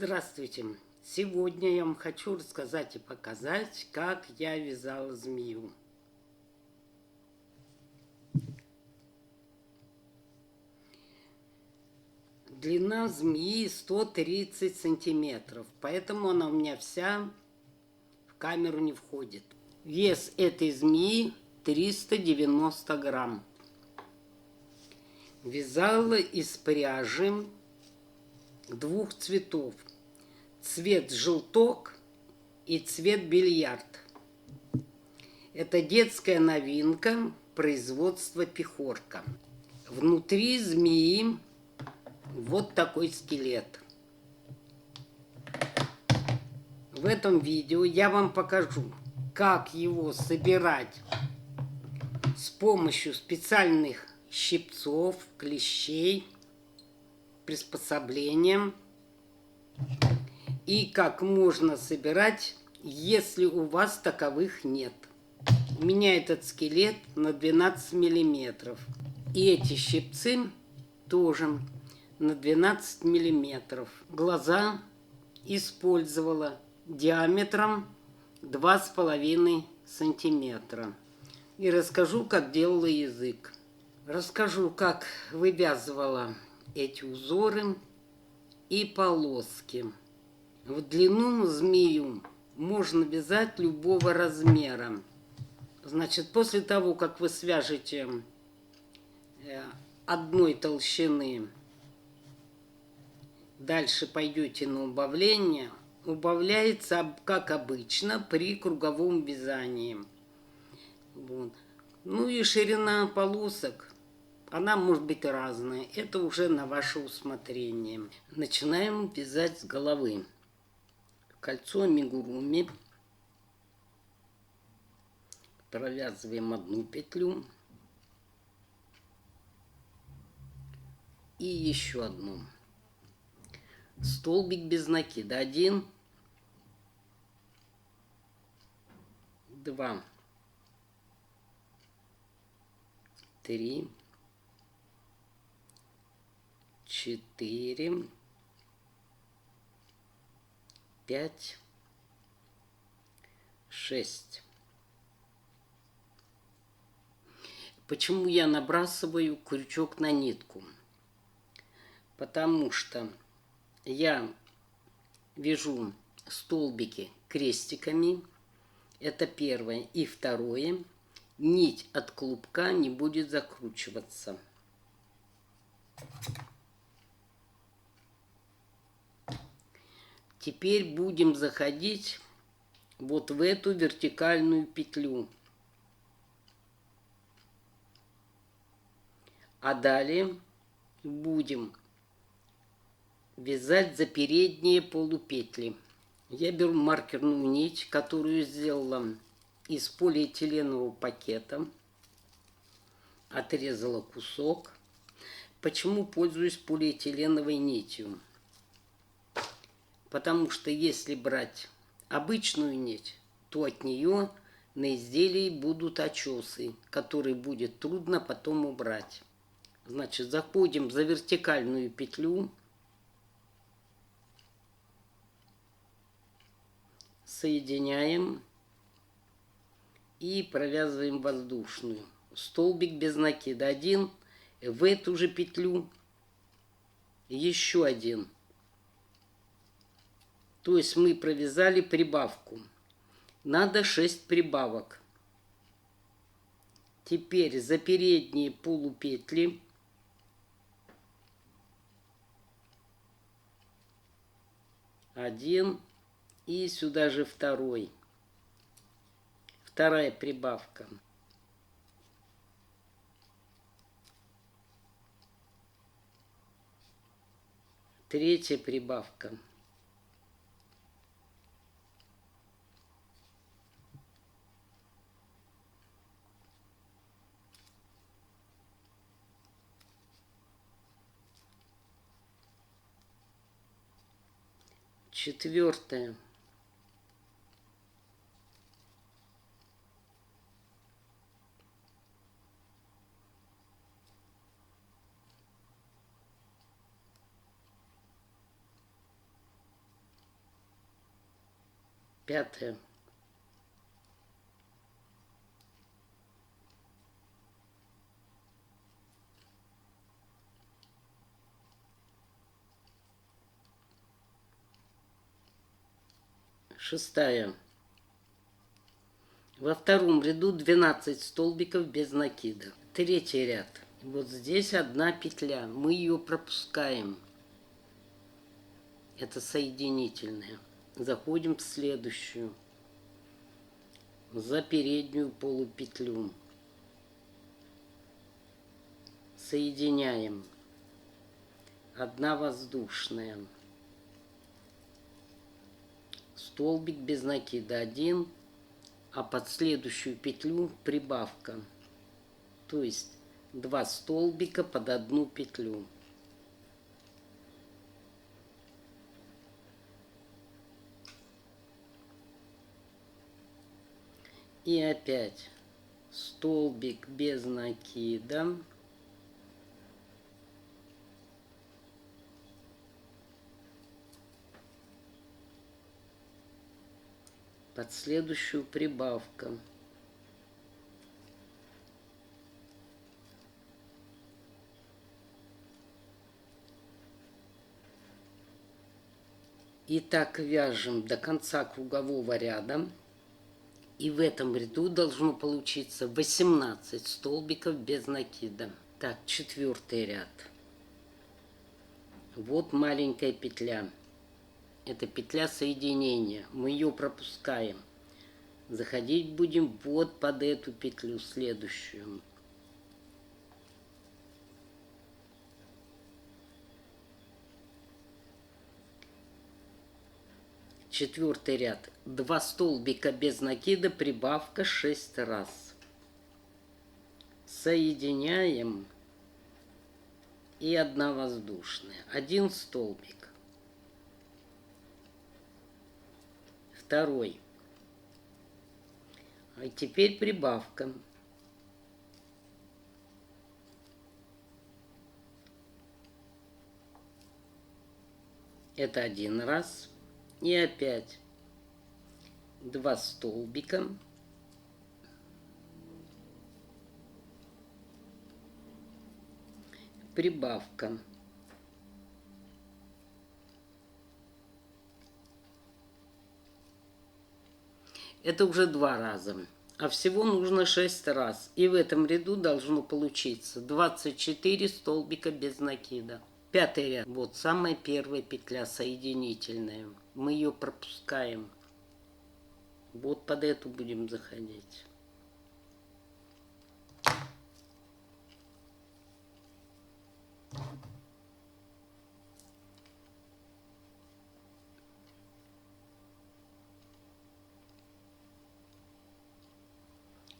Здравствуйте! Сегодня я вам хочу рассказать и показать, как я вязала змею. Длина змеи 130 сантиметров, поэтому она у меня вся в камеру не входит. Вес этой змеи 390 грамм. Вязала из пряжи двух цветов. Цвет желток и цвет бильярд. Это детская новинка производства Пехорка. Внутри змеи вот такой скелет. В этом видео я вам покажу, как его собирать с помощью специальных щипцов, клещей, приспособлением. И как можно собирать, если у вас таковых нет. У меня этот скелет на 12 миллиметров. И эти щипцы тоже на 12 миллиметров. Глаза использовала диаметром 2,5 сантиметра. И расскажу, как делала язык. Расскажу, как вывязывала эти узоры и полоски. В длину змею можно вязать любого размера. Значит, после того, как вы свяжете одной толщины, дальше пойдете на убавление. Убавляется, как обычно, при круговом вязании. Вот. Ну и ширина полосок, она может быть разная. Это уже на ваше усмотрение. Начинаем вязать с головы. Кольцо амигуруми. Провязываем одну петлю. И еще одну. Столбик без накида. 1, 2, 3, 4, 5, 6. Почему я набрасываю крючок на нитку? Потому что я вяжу столбики крестиками. Это первое. И второе. Нить от клубка не будет закручиваться. Теперь будем заходить вот в эту вертикальную петлю. А далее будем вязать за передние полупетли. Я беру маркерную нить, которую сделала из полиэтиленового пакета. Отрезала кусок. Почему пользуюсь полиэтиленовой нитью? Потому что если брать обычную нить, то от нее на изделии будут очесы, которые будет трудно потом убрать. Значит, заходим за вертикальную петлю, соединяем и провязываем воздушную. Столбик без накида. 1, в эту же петлю еще 1. То есть мы провязали прибавку. Надо 6 прибавок. Теперь за передние полупетли один и сюда же второй. Вторая прибавка. Третья прибавка. Четвертая. 5. Шестая. Во втором ряду 12 столбиков без накида. Третий ряд. Вот здесь одна петля. Мы ее пропускаем. Это соединительная. Заходим в следующую. За переднюю полупетлю. Соединяем. Одна воздушная. Столбик без накида 1, а под следующую петлю прибавка. То есть 2 столбика под одну петлю. И опять столбик без накида. Под следующую прибавка. И так вяжем до конца кругового ряда. И в этом ряду должно получиться 18 столбиков без накида. Так, 4-й ряд. Вот маленькая петля. Это петля соединения. Мы ее пропускаем. Заходить будем вот под эту петлю следующую. Четвертый ряд. 2 столбика без накида, прибавка 6 раз. Соединяем. И одна воздушная. 1 столбик. Второй. А теперь прибавка. Это 1 раз. И опять 2 столбика. Прибавка. Это уже 2 раза. А всего нужно 6 раз. И в этом ряду должно получиться 24 столбика без накида. 5-й ряд. Вот самая первая петля соединительная. Мы ее пропускаем. Вот под эту будем заходить.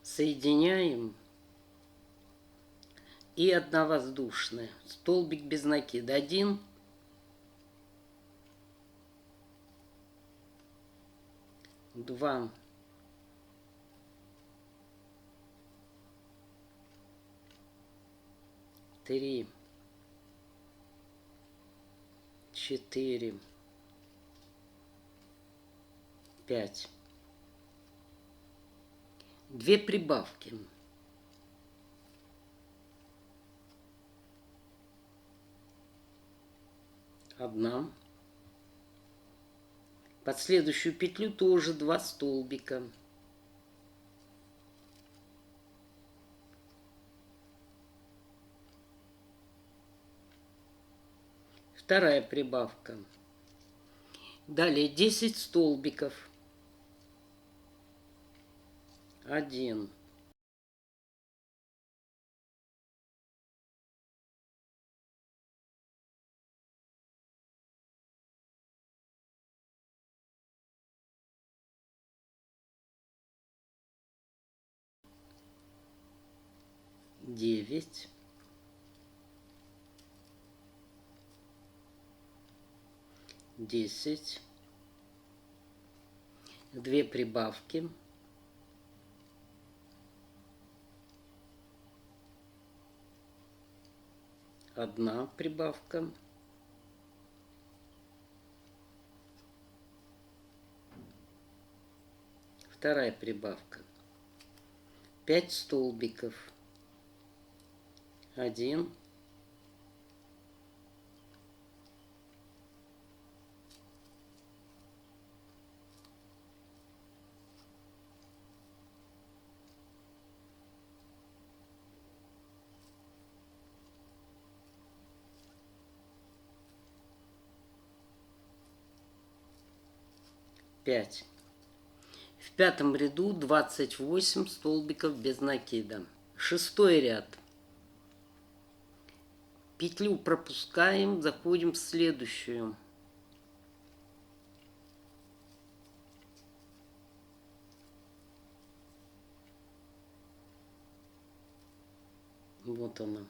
Соединяем. И одна воздушная. Столбик без накида 1. Два. 3. 4. 5. 2 прибавки. Одна. Под следующую петлю тоже 2 столбика. Вторая прибавка. Далее 10 столбиков. 1. 9. 10. 2 прибавки. Одна прибавка. Вторая прибавка. 5 столбиков. 1, 5. В пятом ряду 28 столбиков без накида. Шестой ряд. Петлю пропускаем, заходим в следующую. Вот она.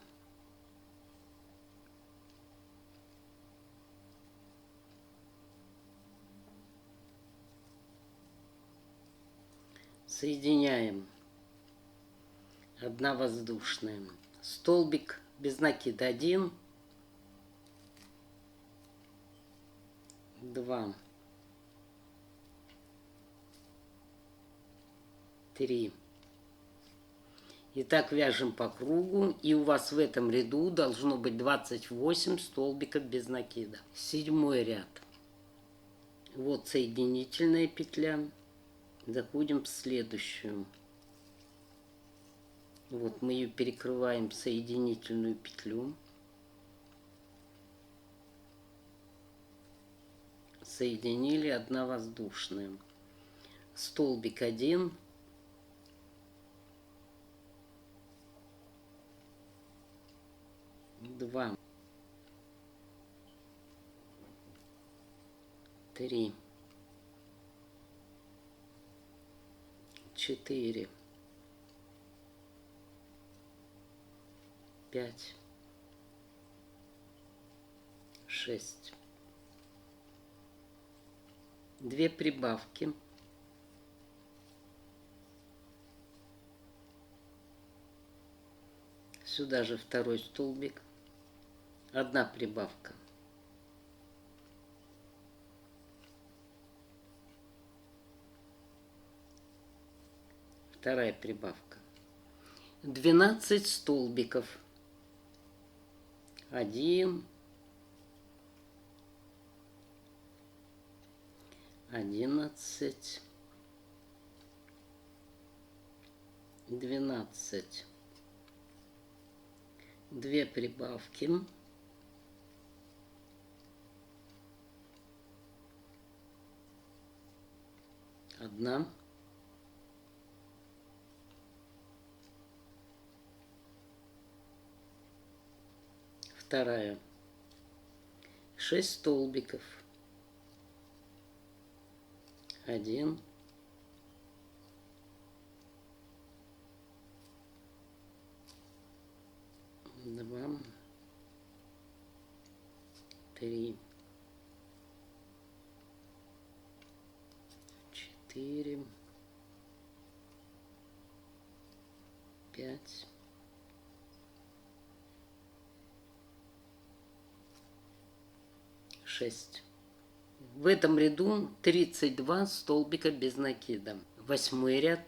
Соединяем. Одна воздушная. Столбик без накида 1, 2, 3. И так вяжем по кругу, и у вас в этом ряду должно быть 28 столбиков без накида. Седьмой ряд. Вот соединительная петля. Заходим в следующую. Вот мы ее перекрываем в соединительную петлю. Соединили, одна воздушная. Столбик 1, 2, 3, 4, 5, 6. 2 прибавки. Сюда же второй столбик. Одна прибавка. Вторая прибавка. 12 столбиков. 1, 11, 12. 2 прибавки. Одна. Вторая. 6 столбиков. 1, 2, 3, 4, 5, 6. В этом ряду 32 столбика без накида. Восьмой ряд.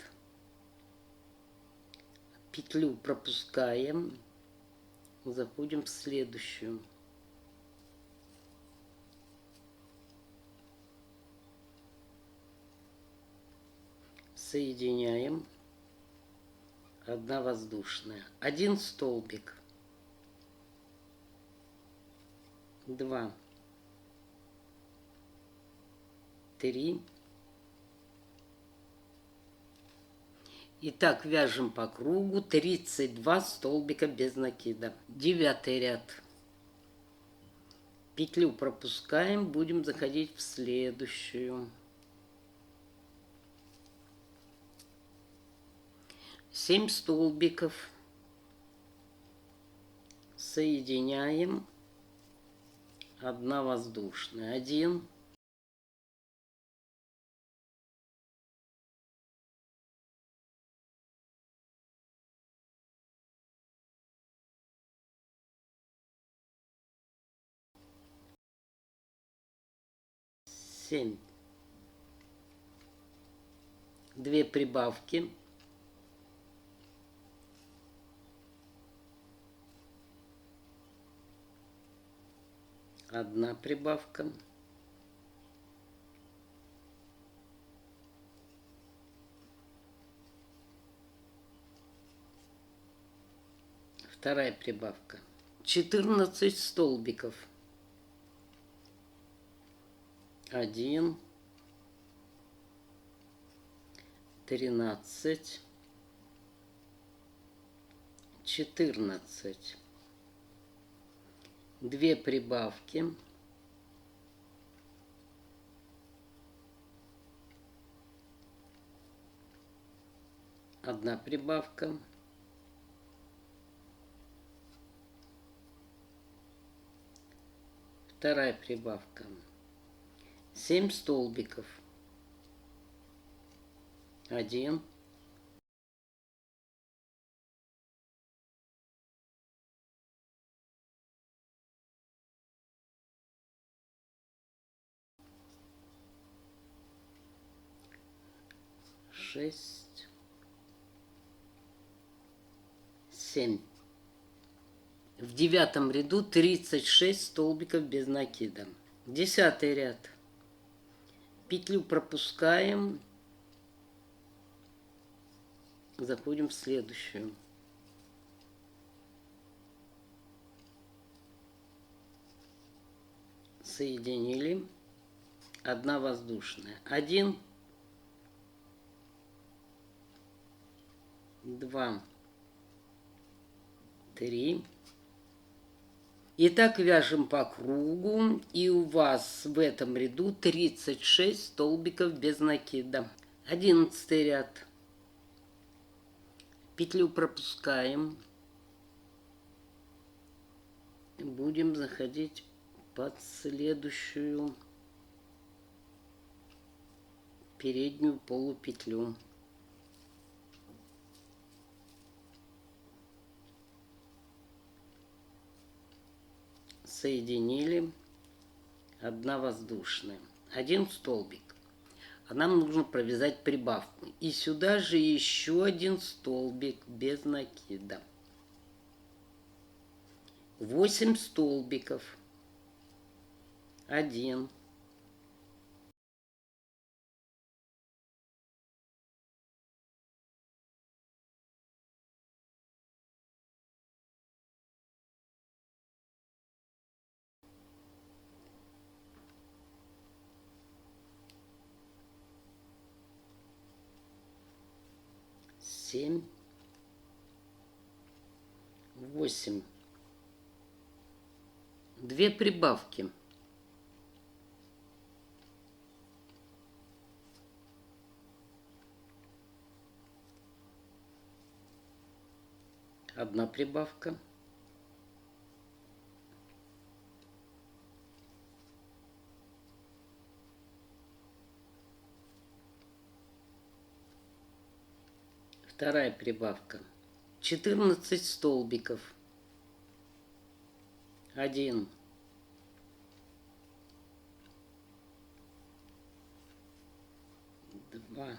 Петлю пропускаем. Заходим в следующую. Соединяем. Одна воздушная. 1 столбик. 2, 3. И так вяжем по кругу 32 столбика без накида. Девятый ряд. Петлю пропускаем, будем заходить в следующую. 7 столбиков. Соединяем. Одна воздушная. 1, 7. 2 прибавки, одна прибавка, вторая прибавка, 14 столбиков, 1, 13, 14, 2 прибавки, одна прибавка, вторая прибавка, 7 столбиков, 1, 6, 7. В 9 ряду 36 столбиков без накида. 10 ряд. Петлю пропускаем, заходим в следующую. Соединили, одна воздушная, 1, 2, 3. И так вяжем по кругу, и у вас в этом ряду 36 столбиков без накида. 11 ряд. Петлю пропускаем. Будем заходить под следующую переднюю полупетлю. Соединили, одна воздушная, 1 столбик. А нам нужно провязать прибавку. И сюда же еще 1 столбик без накида. 8 столбиков. 1, 7, 8. 2 прибавки. Одна прибавка. Вторая прибавка. 14 столбиков. 1, 2,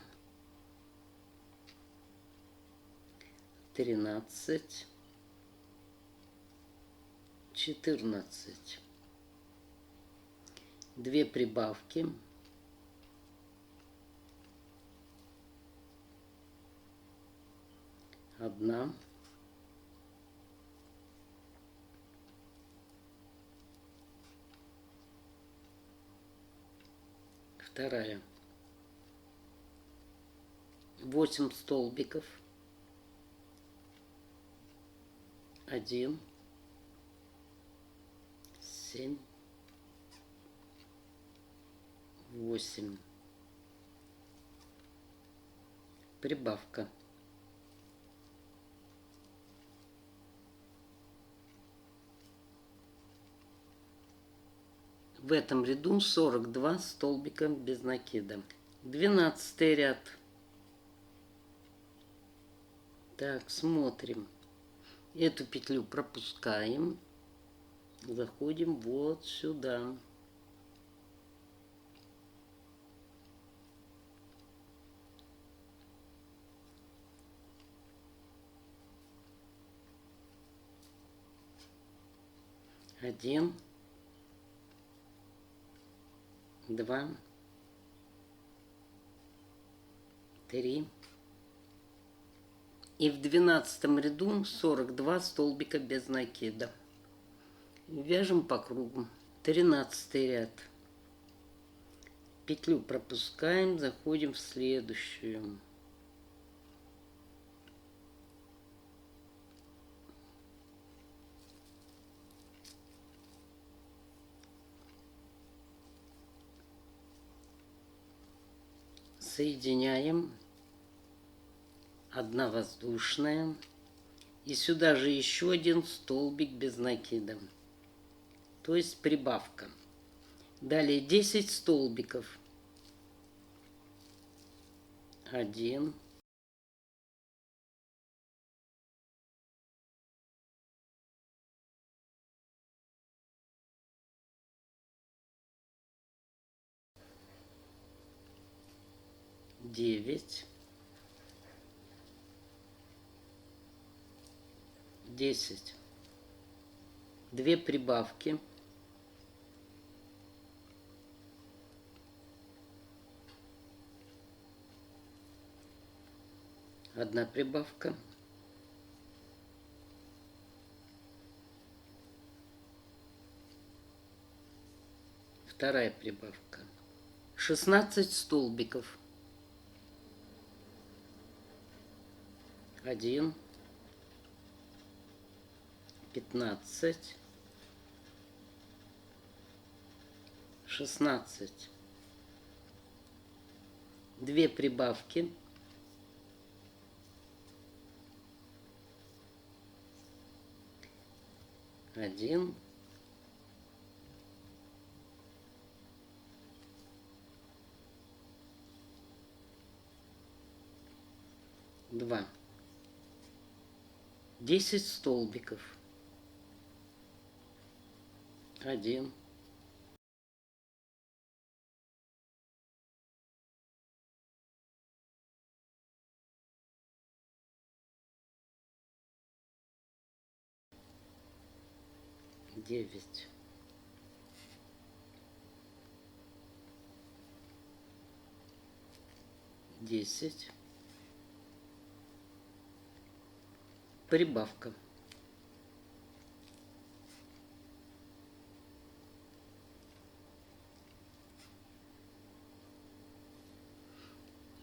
13, 14. 2 прибавки. Одна. Вторая. 8 столбиков. 1, 7, 8. Прибавка. В этом ряду 42 столбика без накида. 12 ряд. Так, смотрим. Эту петлю пропускаем. Заходим вот сюда. 1, 2, 3. И в 12 ряду 42 столбика без накида. Вяжем по кругу. 13 ряд. Петлю пропускаем, заходим в следующую. Соединяем. Одна воздушная. И сюда же еще один столбик без накида. То есть прибавка. Далее 10 столбиков. 1, 9, 10. 2 прибавки. Одна прибавка. Вторая прибавка. 16 столбиков. 1, 15, 16. 2 прибавки. Один, два. 10 столбиков. 1, 9. 10. Прибавка.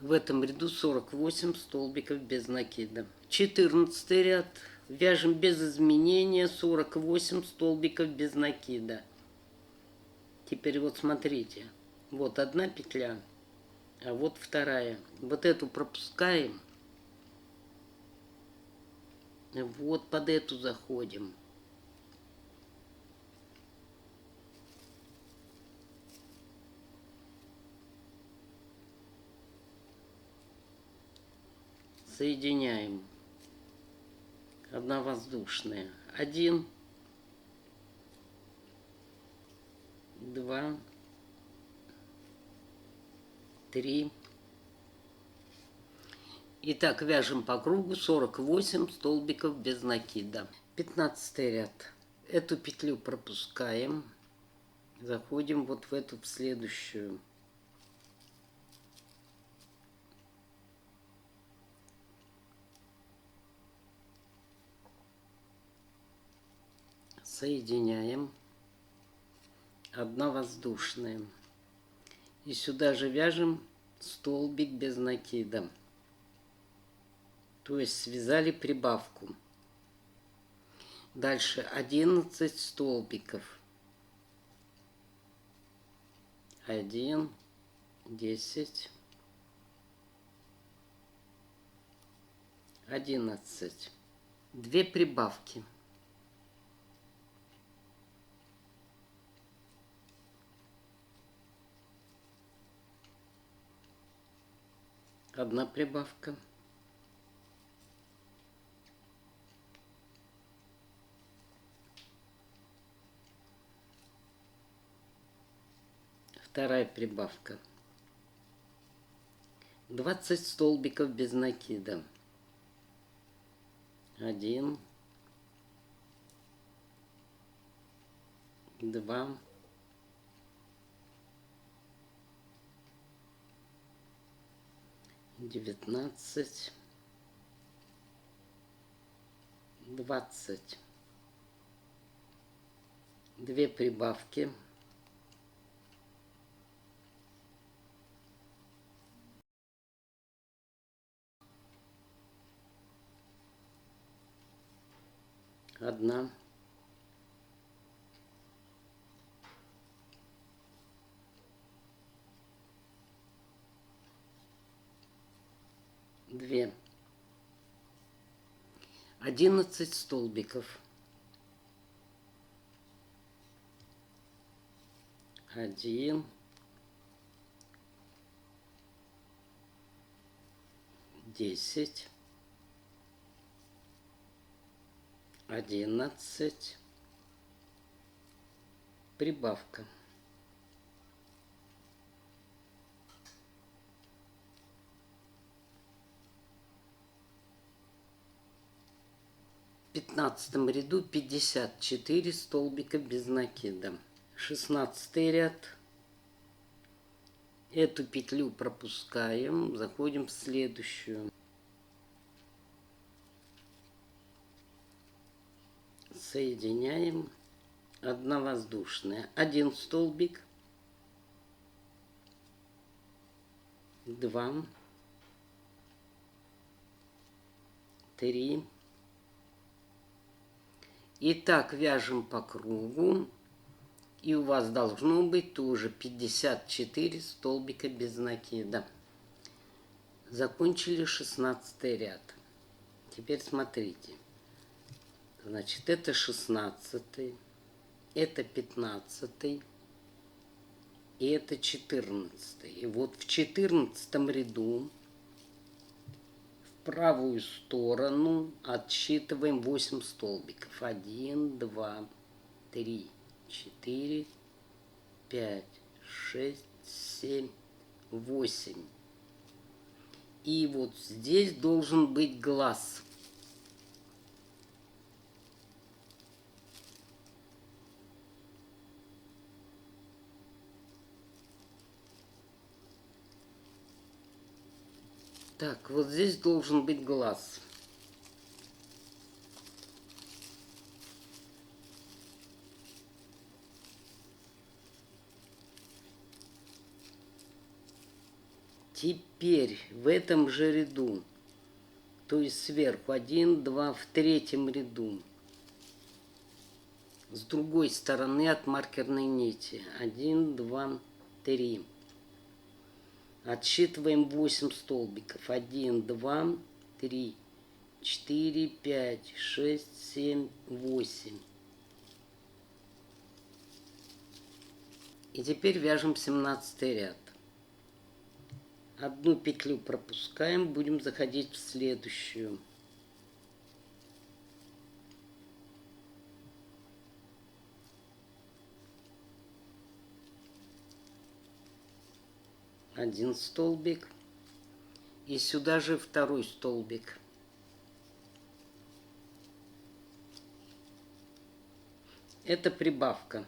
В этом ряду 48 столбиков без накида. 14 ряд. Вяжем без изменения 48 столбиков без накида. Теперь вот смотрите. Вот одна петля, а вот вторая. Вот эту пропускаем. Вот под эту заходим. Соединяем. Одна воздушная. 1, 2, 3. Итак, вяжем по кругу 48 столбиков без накида. 15 ряд. Эту петлю пропускаем. Заходим вот в эту, в следующую. Соединяем. Одна воздушная. И сюда же вяжем столбик без накида. То есть связали прибавку. Дальше 11 столбиков. 1, 10, 11. 2 прибавки. Одна прибавка. Вторая прибавка. 20 столбиков без накида. 1, 2, 19, 20. 2 прибавки. Одна. Две. 11 столбиков. 1, 10, 11, прибавка. 15 ряду 54 столбика без накида. 16 ряд. Эту петлю пропускаем, заходим в следующую. Соединяем. 1 воздушная. 1 столбик. 2, 3. И так вяжем по кругу. И у вас должно быть тоже 54 столбика без накида. Закончили 16 ряд. Теперь смотрите. Значит, это 16, это 15 и это 14. И вот в 14 ряду в правую сторону отсчитываем 8 столбиков. 1, 2, 3, 4, 5, 6, 7, 8. И вот здесь должен быть глаз. Так, вот здесь должен быть глаз. Теперь в этом же ряду, то есть сверху 1, 2, в 3-м ряду, с другой стороны от маркерной нити 1, 2, 3. Отсчитываем 8 столбиков. 1, 2, 3, 4, 5, 6, 7, 8. И теперь вяжем 17 ряд. Одну петлю пропускаем, будем заходить в следующую. Один столбик. И сюда же второй столбик. Это прибавка.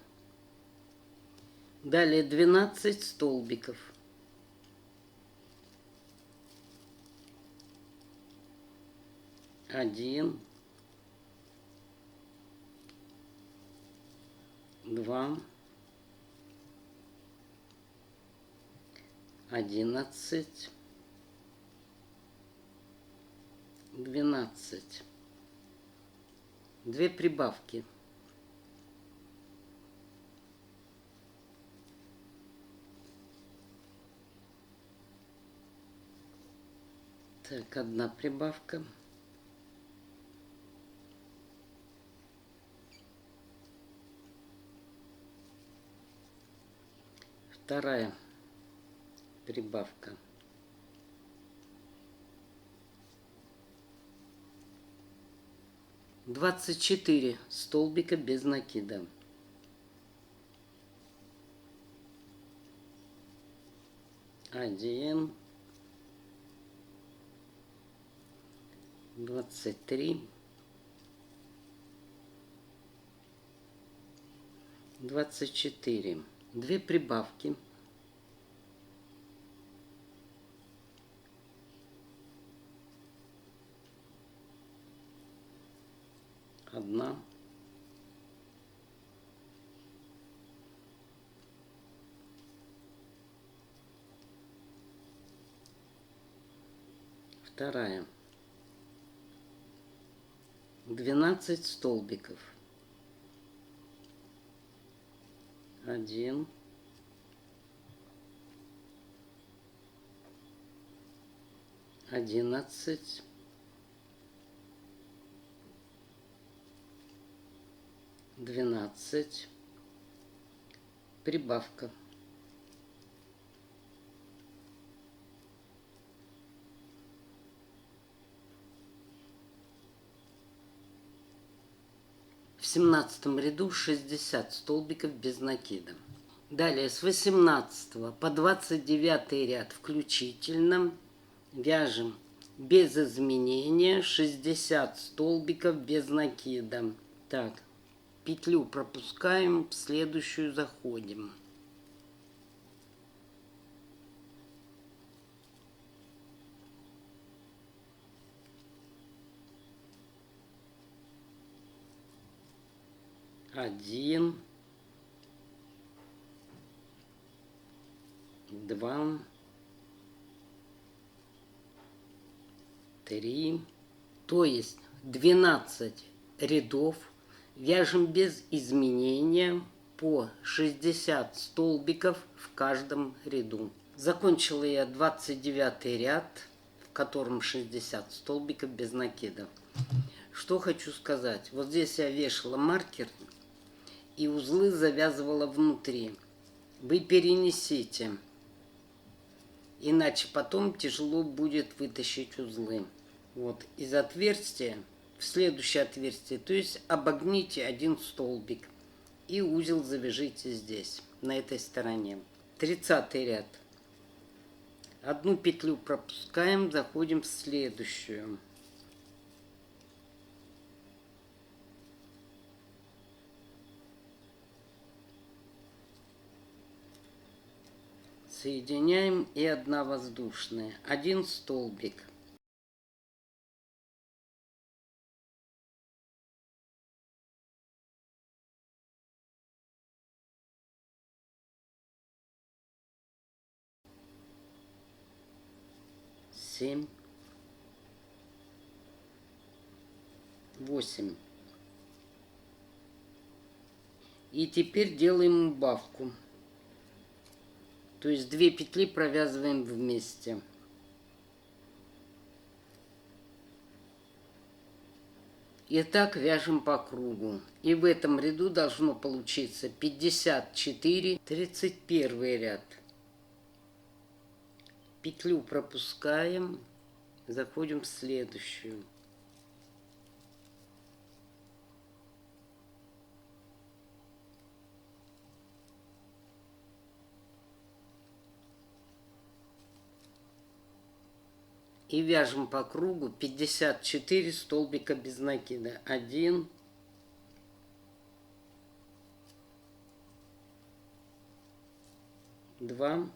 Далее 12 столбиков. Один, 2, 11, 12. 2 прибавки. Так, 1 прибавка. Вторая прибавка. Двадцать 24 столбика без накида. Один, 23, 24. 2 прибавки. Одна. Вторая. 12 столбиков. 1. 11. 12. Прибавка. В 17 ряду 60 столбиков без накида. Далее с 18 по 29 ряд включительно вяжем без изменения 60 столбиков без накида. Так, петлю пропускаем, в следующую заходим. Один, два, три, то есть 12 рядов вяжем без изменения по 60 столбиков в каждом ряду. Закончила я 29 ряд, в котором 60 столбиков без накида. Что хочу сказать. Вот здесь я вешала маркер и узлы завязывала внутри. Вы перенесите, иначе потом тяжело будет вытащить узлы. Вот из отверстия в следующее отверстие, то есть обогните один столбик и узел завяжите здесь, на этой стороне. 30 ряд. Одну петлю пропускаем, заходим в следующую. Соединяем и одна воздушная. Один столбик. Семь. 8. И теперь делаем убавку. То есть 2 петли провязываем вместе. И так вяжем по кругу. И в этом ряду должно получиться 54, 31 ряд. Петлю пропускаем, заходим в следующую. И вяжем по кругу 54 столбика без накида. 1, 2,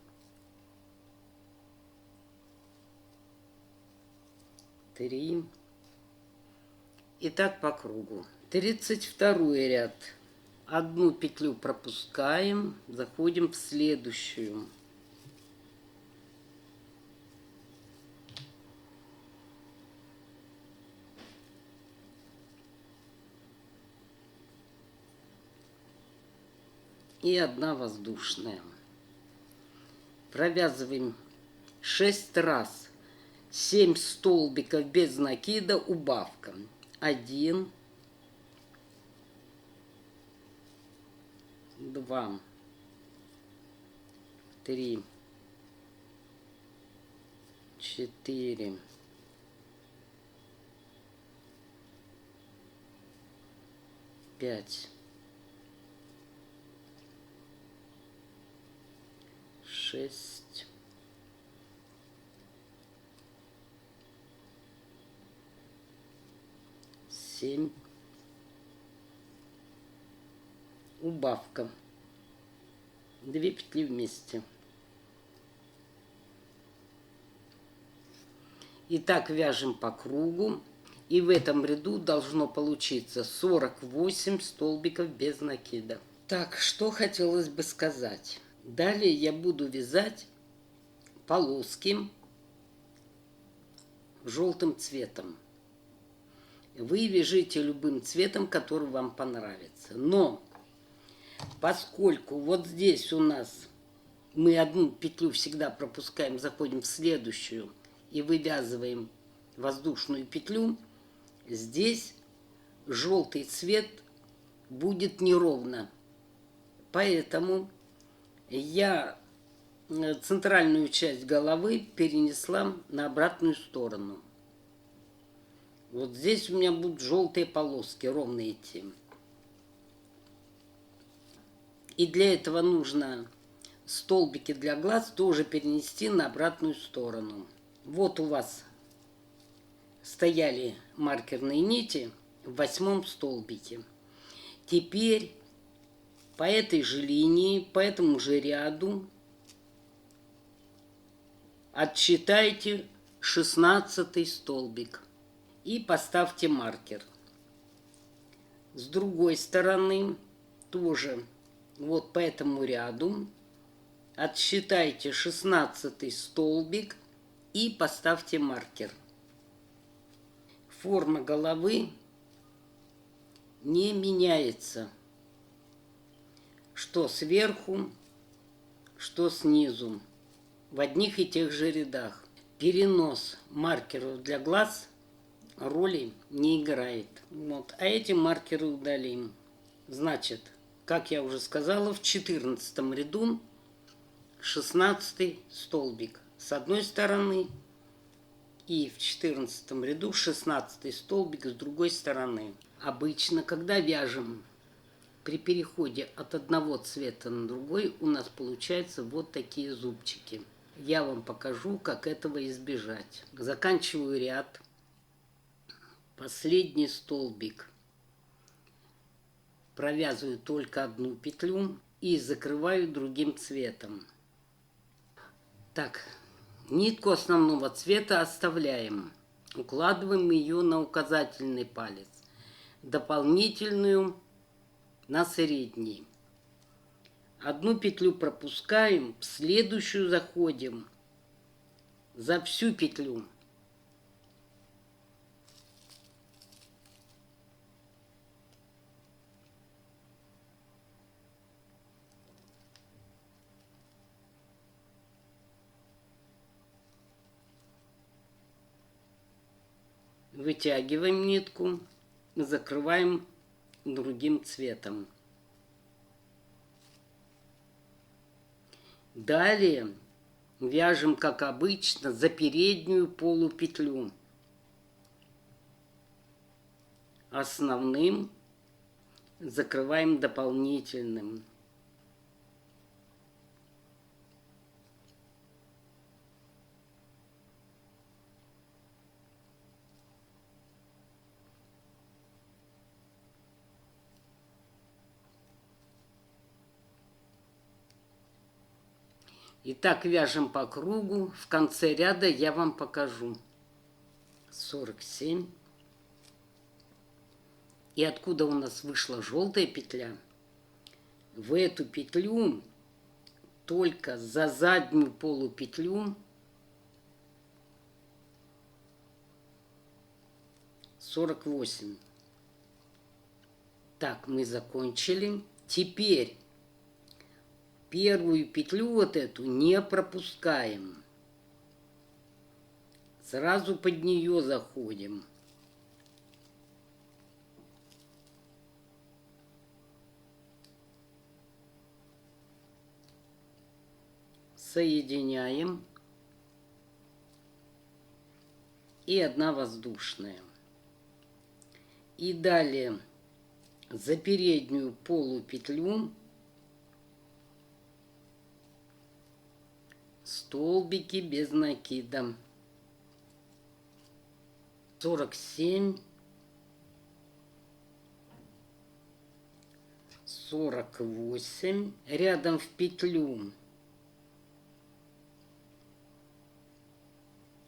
3. И так по кругу. 32 ряд. Одну петлю пропускаем, заходим в следующую. И одна воздушная. Провязываем 6 раз 7 столбиков без накида, убавка. 1, 2, 3, 4, 5, 6, 7, убавка. 2 петли вместе. И так вяжем по кругу. И в этом ряду должно получиться 48 столбиков без накида. Так, что хотелось бы сказать. Далее я буду вязать полоски желтым цветом. Вы вяжите любым цветом, который вам понравится. Но поскольку вот здесь у нас мы одну петлю всегда пропускаем, заходим в следующую и вывязываем воздушную петлю, здесь желтый цвет будет неровно. Поэтому я центральную часть головы перенесла на обратную сторону. Вот здесь у меня будут желтые полоски, ровно идти. И для этого нужно столбики для глаз тоже перенести на обратную сторону. Вот у вас стояли маркерные нити в 8 столбике. Теперь по этой же линии, по этому же ряду отсчитайте 16 столбик и поставьте маркер. С другой стороны тоже вот по этому ряду отсчитайте 16 столбик и поставьте маркер. Форма головы не меняется, что сверху, что снизу, в одних и тех же рядах. Перенос маркеров для глаз роли не играет. Вот. А эти маркеры удалим. Значит, как я уже сказала, в 14 ряду 16 столбик с одной стороны и в 14 ряду 16 столбик с другой стороны. Обычно, когда вяжем при переходе от одного цвета на другой, у нас получаются вот такие зубчики. Я вам покажу, как этого избежать. Заканчиваю ряд. Последний столбик провязываю только одну петлю и закрываю другим цветом. Так, нитку основного цвета оставляем. Укладываем ее на указательный палец. Дополнительную на средний. Одну петлю пропускаем, в следующую заходим за всю петлю. Вытягиваем нитку, закрываем другим цветом. Далее вяжем, как обычно, за переднюю полупетлю. Основным закрываем дополнительным. И так вяжем по кругу. В конце ряда я вам покажу. 47. И откуда у нас вышла желтая петля? В эту петлю только за заднюю полупетлю 48. Так, мы закончили. Теперь первую петлю вот эту не пропускаем. Сразу под нее заходим. Соединяем. И одна воздушная. И далее за переднюю полупетлю столбики без накида. 47, 48. Рядом в петлю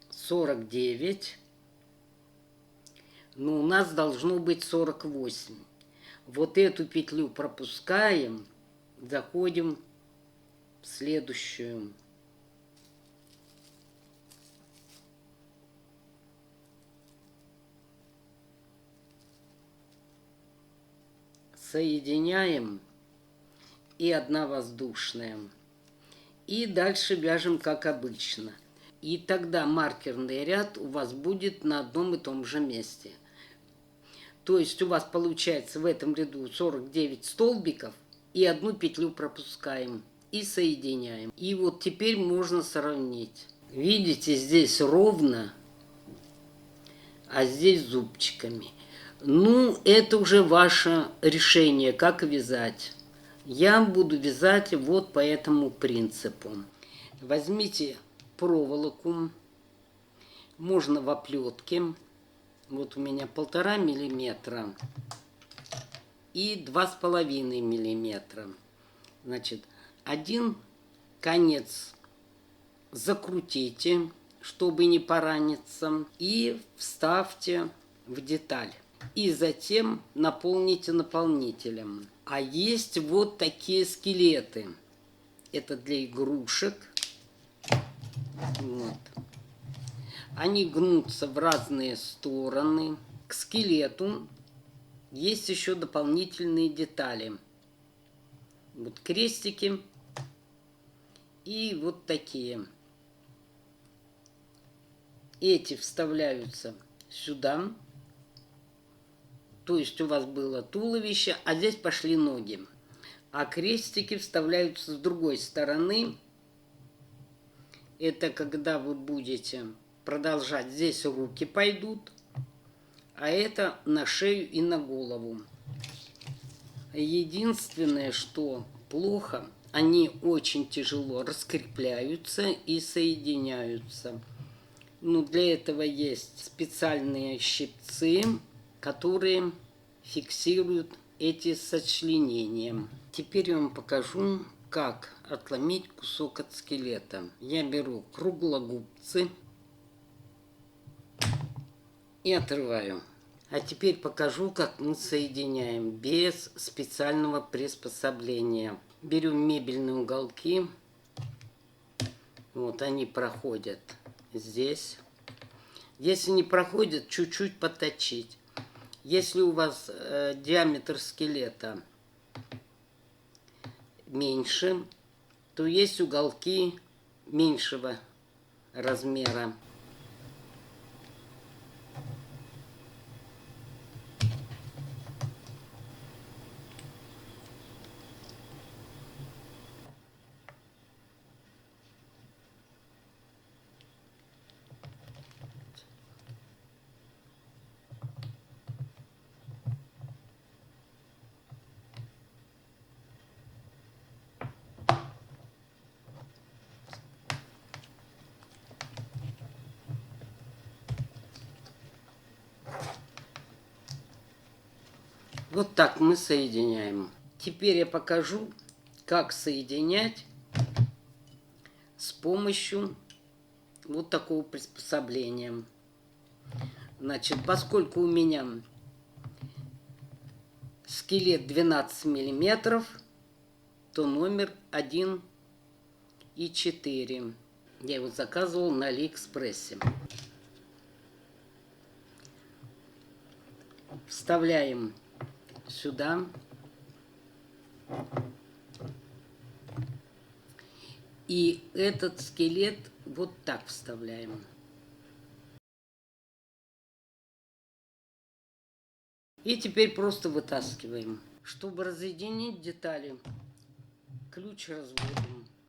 49. Но у нас должно быть 48. Вот эту петлю пропускаем, заходим в следующую. Соединяем, и одна воздушная. И дальше вяжем как обычно. И тогда маркерный ряд у вас будет на одном и том же месте. То есть у вас получается в этом ряду 49 столбиков, и одну петлю пропускаем и соединяем. И вот теперь можно сравнить. Видите, здесь ровно, а здесь зубчиками. Ну, это уже ваше решение, как вязать. Я буду вязать вот по этому принципу. Возьмите проволоку, можно в оплетке. Вот у меня 1,5 миллиметра и 2,5 миллиметра. Значит, один конец закрутите, чтобы не пораниться, и вставьте в деталь. И затем наполните наполнителем. А есть вот такие скелеты. Это для игрушек. Вот. Они гнутся в разные стороны. К скелету есть еще дополнительные детали. Вот крестики и вот такие. Эти вставляются сюда. То есть у вас было туловище, а здесь пошли ноги. А крестики вставляются с другой стороны. Это когда вы будете продолжать. Здесь руки пойдут, а это на шею и на голову. Единственное, что плохо, они очень тяжело раскрепляются и соединяются. Но для этого есть специальные щипцы, которые фиксируют эти сочленения. Теперь я вам покажу, как отломить кусок от скелета. Я беру круглогубцы и отрываю. А теперь покажу, как мы соединяем без специального приспособления. Берем мебельные уголки. Вот они проходят здесь. Если не проходят, чуть-чуть подточить. Если у вас диаметр скелета меньше, то есть уголки меньшего размера. Вот так мы соединяем. Теперь я покажу, как соединять с помощью вот такого приспособления. Значит, поскольку у меня скелет 12 миллиметров, то номер 1,4. Я его заказывал на Алиэкспрессе. Вставляем сюда. И этот скелет вот так вставляем. И теперь просто вытаскиваем. Чтобы разъединить детали, ключ разводим.